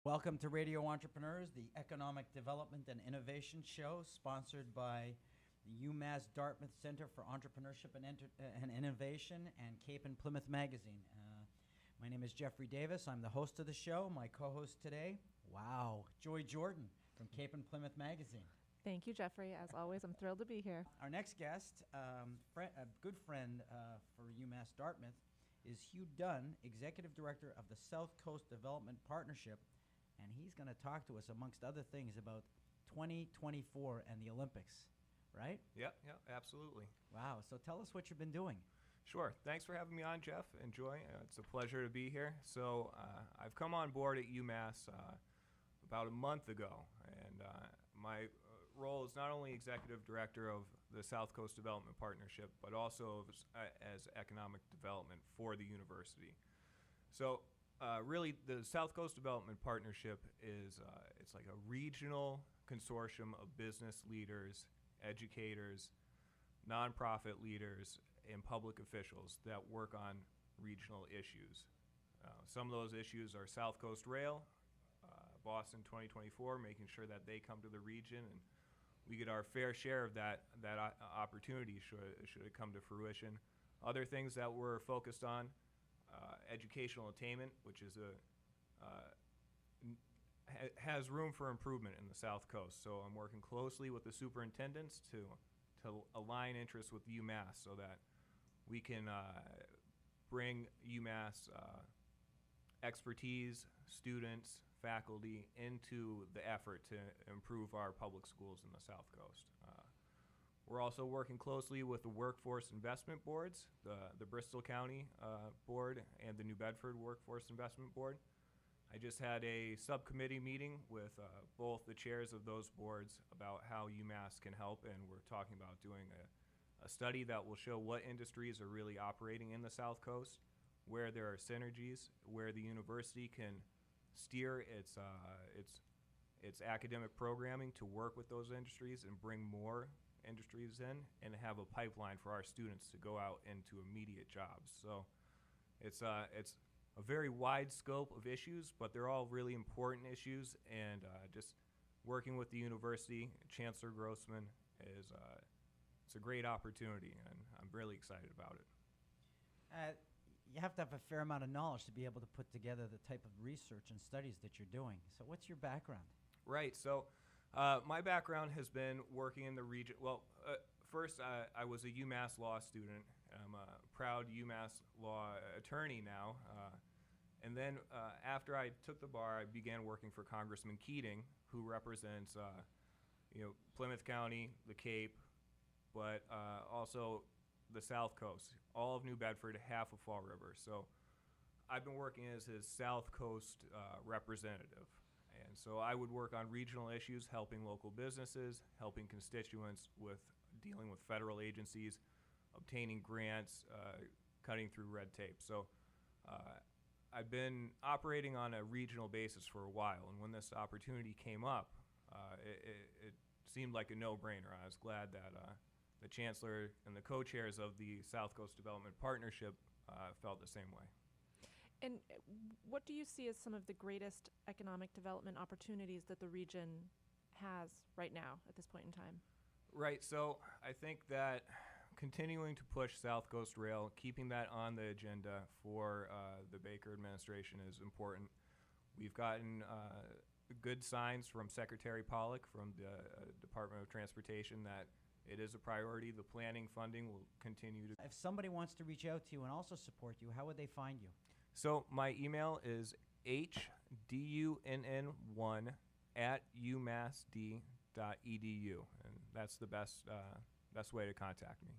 Welcome to Radio Entrepreneurs, the Economic Development and Innovation Show, sponsored by the UMass Dartmouth Center for Entrepreneurship and Innovation and Cape and Plymouth Magazine. My name is Jeffrey Davis. I'm the host of the show. My co-host today, Joy Jordan from Cape and Plymouth Magazine. Thank you, Jeffrey. As always, I'm thrilled to be here. Our next guest, a good friend for UMass Dartmouth, is Hugh Dunn, Executive Director of the Southcoast Development Partnership, and he's going to talk to us, amongst other things, about 2024 and the Olympics, right? Yeah, absolutely. Wow. So tell us what you've been doing. Sure. Thanks for having me on, Jeff and Joy. It's a pleasure to be here. So I've come on board at UMass about a month ago, and my role is not only Executive Director of the Southcoast Development Partnership, but also as economic development for the university. So really, the Southcoast Development Partnership is it's like a regional consortium of business leaders, educators, nonprofit leaders, and public officials that work on regional issues. Some of those issues are South Coast Rail, Boston 2024, making sure that they come to the region and we get our fair share of that opportunity should it come to fruition. Other things that we're focused on, educational attainment, which is has room for improvement in the South Coast. So I'm working closely with the superintendents to align interests with UMass so that we can bring UMass expertise, students, faculty into the effort to improve our public schools in the South Coast. We're also working closely with the workforce investment boards, the Bristol County Board and the New Bedford Workforce Investment Board. I just had a subcommittee meeting with both the chairs of those boards about how UMass can help, and we're talking about doing a study that will show what industries are really operating in the South Coast, where there are synergies, where the university can steer its academic programming to work with those industries and bring more industries in, and have a pipeline for our students to go out into immediate jobs. So it's a very wide scope of issues, but they're all really important issues, and just working with the university, Chancellor Grossman, it's a great opportunity, and I'm really excited about it. You have to have a fair amount of knowledge to be able to put together the type of research and studies that you're doing. So what's your background? Right. So my background has been working in the region. Well, first, I was a UMass law student. I'm a proud UMass law attorney now. And then after I took the bar, I began working for Congressman Keating, who represents Plymouth County, the Cape, but also the South Coast, all of New Bedford, half of Fall River. So I've been working as his South Coast representative. And so I would work on regional issues, helping local businesses, helping constituents with dealing with federal agencies, obtaining grants, cutting through red tape. So I've been operating on a regional basis for a while, and when this opportunity came up, it seemed like a no-brainer. I was glad that the Chancellor and the co-chairs of the South Coast Development Partnership felt the same way. And what do you see as some of the greatest economic development opportunities that the region has right now at this point in time? Right. So I think that continuing to push South Coast Rail, keeping that on the agenda for the Baker administration is important. We've gotten good signs from Secretary Pollock from the Department of Transportation that it is a priority. The planning funding will continue to. If somebody wants to reach out to you and also support you, how would they find you? So my email is hdunn1@umassd.edu, and that's the best way to contact me.